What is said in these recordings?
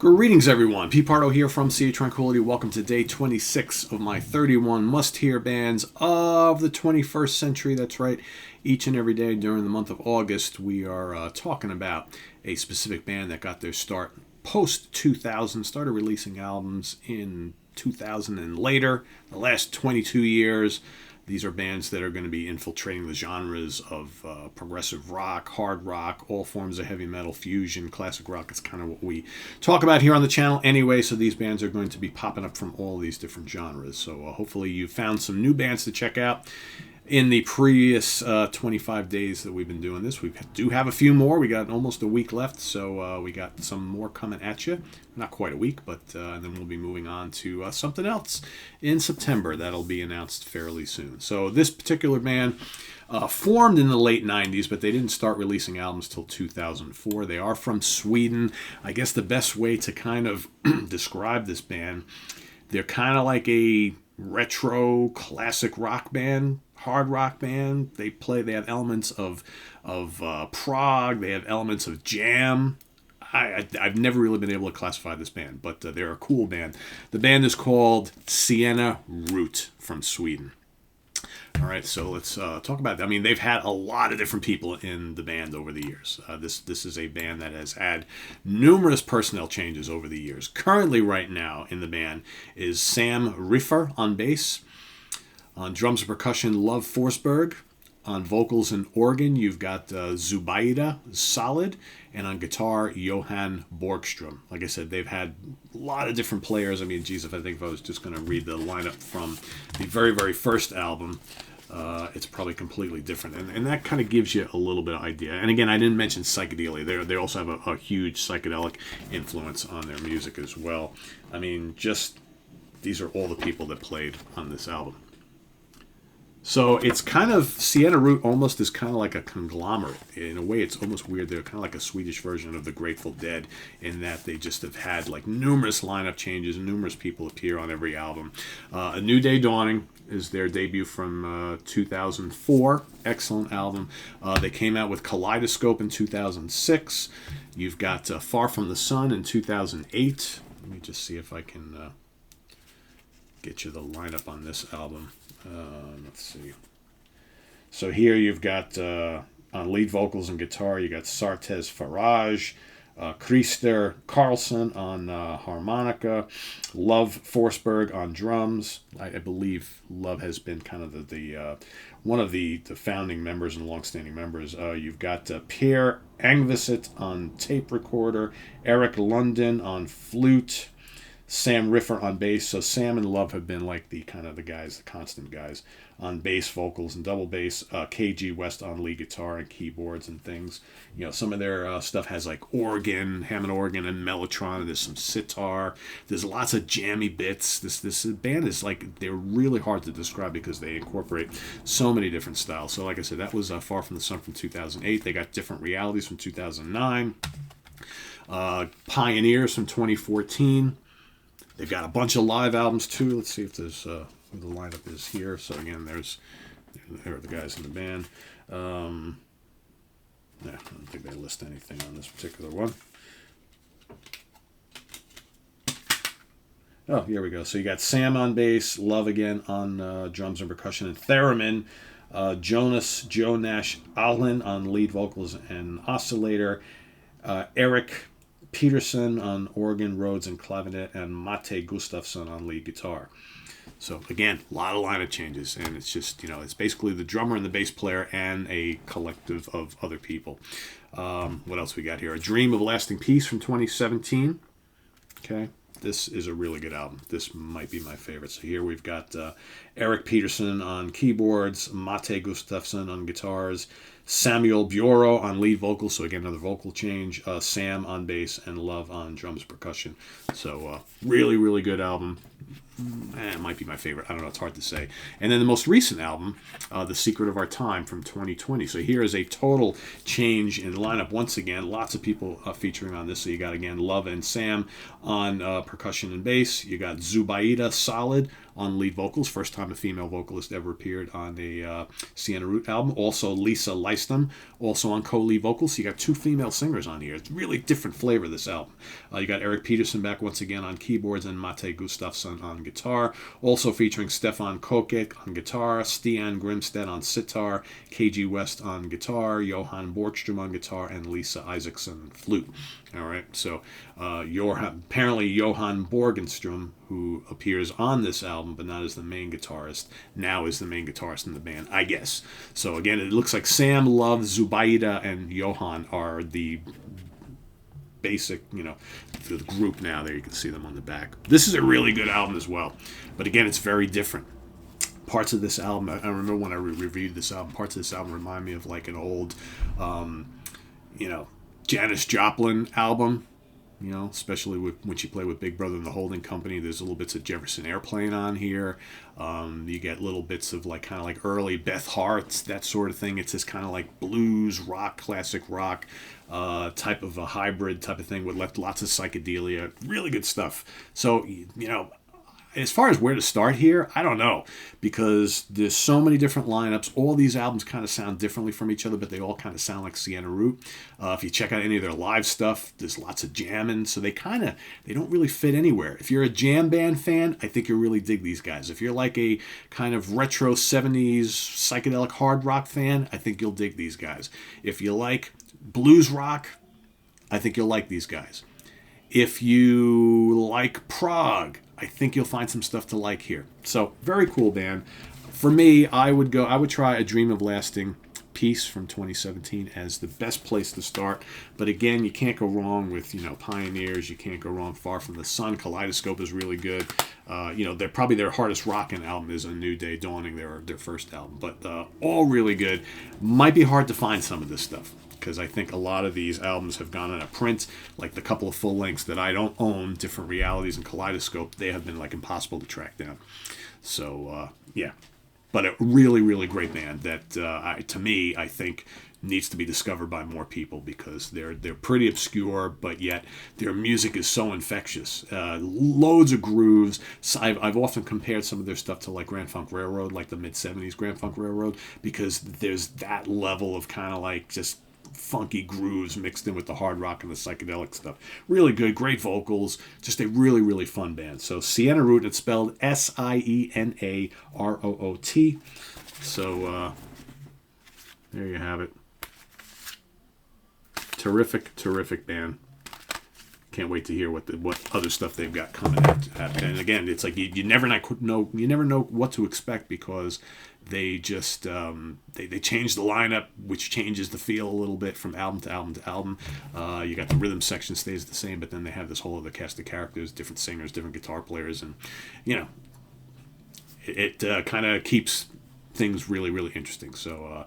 Greetings, everyone. Pete Pardo here from CA Tranquility. Welcome to day 26 of my 31 must-hear bands of the 21st century. That's right. Each and every day during the month of August, we are talking about a specific band that got their start post-2000, started releasing albums in 2000 and later, the last 22 years. These are bands that are going to be infiltrating the genres of progressive rock, hard rock, all forms of heavy metal, fusion, classic rock. It's kind of what we talk about here on the channel anyway, so these bands are going to be popping up from all these different genres. So hopefully you found some new bands to check out. In the previous 25 days that we've been doing this, we do have a few more. We got almost a week left, so we got some more coming at you. Not quite a week, but then we'll be moving on to something else in September. That'll be announced fairly soon. So this particular band formed in the late 90s, but they didn't start releasing albums till 2004. They are from Sweden. I guess the best way to kind of describe this band, they're kind of like a retro classic rock band, hard rock band. They have elements of prog. They have elements of jam. I've never really been able to classify this band, but they're a cool band. The band is called Sienna Root from Sweden. All right, so let's talk about that. I mean, they've had a lot of different people in the band over the years. This is a band that has had numerous personnel changes over the years. Currently, right now, in the band is Sam Riffer on bass. On drums and percussion, Love Forsberg. On vocals and organ, you've got Zubaida Solid. And on guitar, Johan Borgström. Like I said, they've had a lot of different players. I mean, geez, if I was just going to read the lineup from the very, very first album, it's probably completely different. And that kind of gives you a little bit of idea. And again, I didn't mention psychedelia. They also have a huge psychedelic influence on their music as well. I mean, just these are all the people that played on this album. So it's kind of, Sienna Root almost is kind of like a conglomerate. In a way, it's almost weird. They're kind of like a Swedish version of the Grateful Dead in that they just have had like numerous lineup changes, numerous people appear on every album. A New Day Dawning is their debut from 2004. Excellent album. They came out with Kaleidoscope in 2006. You've got Far From the Sun in 2008. Let me just see if I can get you the lineup on this album. Let's see. So here you've got on lead vocals and guitar, you got Sartez Faraj, Christer Carlson on harmonica, Love Forsberg on drums. I believe Love has been kind of the one of the founding members and longstanding members. You've got Pierre Angvisit on tape recorder, Eric London on flute, Sam Riffer on bass. So Sam and Love have been like the guys, the constant guys on bass, vocals, and double bass. KG West on lead guitar and keyboards and things. You know, some of their stuff has like organ, Hammond organ, and mellotron. There's some sitar. There's lots of jammy bits. This band is like, they're really hard to describe because they incorporate so many different styles. So like I said, that was Far From the Sun from 2008. They got Different Realities from 2009. Pioneers from 2014. They've got a bunch of live albums too. Let's see if there's who the lineup is here. So again, there are the guys in the band. I don't think they list anything on this particular one. Oh, here we go. So you got Sam on bass, Love again on drums and percussion and theremin, Joe Nash Allen on lead vocals and oscillator, Eric Peterson on organ, Rhodes, and clavinet, and Mate Gustafsson on lead guitar. So again, a lot of lineup changes, and it's just, it's basically the drummer and the bass player and a collective of other people. What else we got here? A Dream of Lasting Peace from 2017. Okay, this is a really good album. This might be my favorite. So here we've got Eric Peterson on keyboards, Mate Gustafsson on guitars, Samuel Bureau on lead vocals, so again, another vocal change, Sam on bass, and Love on drums percussion. So really, really good album. It might be my favorite. I don't know. It's hard to say. And then the most recent album, The Secret of Our Time from 2020. So here is a total change in the lineup. Once again, lots of people featuring on this. So you got, again, Love and Sam on percussion and bass. You got Zubaida Solid on lead vocals. First time a female vocalist ever appeared on a Sienna Root album. Also Lisa Lyston, also on co-lead vocals. So you got two female singers on here. It's really different flavor, this album. You got Eric Peterson back once again on keyboards and Mate Gustafsson on guitar. Also featuring Stefan Kokek on guitar, Stian Grimstedt on sitar, KG West on guitar, Johan Borgstrom on guitar, and Lisa Isaacson on flute. All right, so apparently Johan Borgenstrom, who appears on this album but not as the main guitarist, now is the main guitarist in the band, I guess. So again, it looks like Sam, Love, Zubaida, and Johan are the basic, the group now. There you can see them on the back. This is a really good album as well, but again, it's very different. Parts of this album, I remember when I reviewed this album, parts of this album remind me of like an old, Janis Joplin album, especially when she played with Big Brother and the Holding Company. There's little bits of Jefferson Airplane on here. You get little bits of kind of early Beth Hart, that sort of thing. It's this kind of like blues rock, classic rock type of a hybrid type of thing with lots of psychedelia. Really good stuff. So, as far as where to start here, I don't know, because there's so many different lineups. All these albums kind of sound differently from each other, but they all kind of sound like Sienna Root. If you check out any of their live stuff, there's lots of jamming, so they don't really fit anywhere. If you're a jam band fan, I think you'll really dig these guys. If you're like a kind of retro 70s psychedelic hard rock fan, I think you'll dig these guys. If you like blues rock, I think you'll like these guys. If you like prog, I think you'll find some stuff to like here. So, very cool band. For me, I would try A Dream of Lasting Peace from 2017 as the best place to start. But again, you can't go wrong with, Pioneers. You can't go wrong Far From the Sun. Kaleidoscope is really good. They're probably their hardest rocking album is A New Day Dawning, their first album. But all really good. Might be hard to find some of this stuff, because I think a lot of these albums have gone on a print, like the couple of full lengths that I don't own, Different Realities and Kaleidoscope, they have been impossible to track down. So, yeah. But a really, really great band that, to me, I think needs to be discovered by more people, because they're pretty obscure, but yet their music is so infectious. Loads of grooves. So I've often compared some of their stuff to Grand Funk Railroad, like the mid-'70s Grand Funk Railroad, because there's that level of kind of just funky grooves mixed in with the hard rock and the psychedelic stuff. Really good, great vocals, just a really, really fun band. So Sienna Root, it's spelled Sienaroot. So there you have it. Terrific, terrific band. Can't wait to hear what other stuff they've got coming out. And again, it's like you never know what to expect, because they just they change the lineup, which changes the feel a little bit from album to album to album. You got the rhythm section stays the same, but then they have this whole other cast of characters, different singers, different guitar players, and it kind of keeps things really, really interesting. So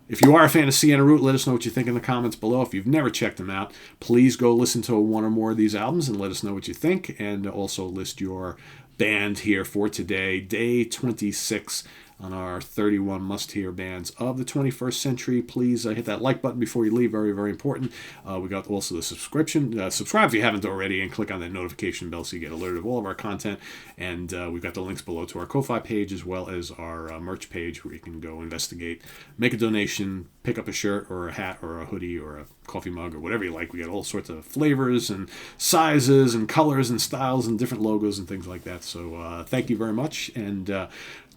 if you are a fan of Sienna Root, let us know what you think in the comments below. If you've never checked them out, please go listen to one or more of these albums and let us know what you think, and also list your band here for today, day 26 on our 31 must-hear bands of the 21st century. Please hit that like button before you leave. Very, very important. We got also the subscription. Subscribe if you haven't already, and click on that notification bell so you get alerted of all of our content. And we've got the links below to our Ko-Fi page, as well as our merch page, where you can go investigate, make a donation, pick up a shirt or a hat or a hoodie or a coffee mug or whatever you like. We got all sorts of flavors and sizes and colors and styles and different logos and things like that. So thank you very much, and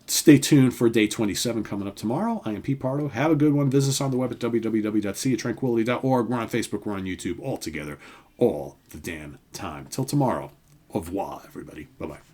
stay tuned for day 27 coming up tomorrow. I am Pete Pardo. Have a good one. Visit us on the web at www.seatranquility.org. We're on Facebook. We're on YouTube. All together. All the damn time. Till tomorrow. Au revoir, everybody. Bye-bye.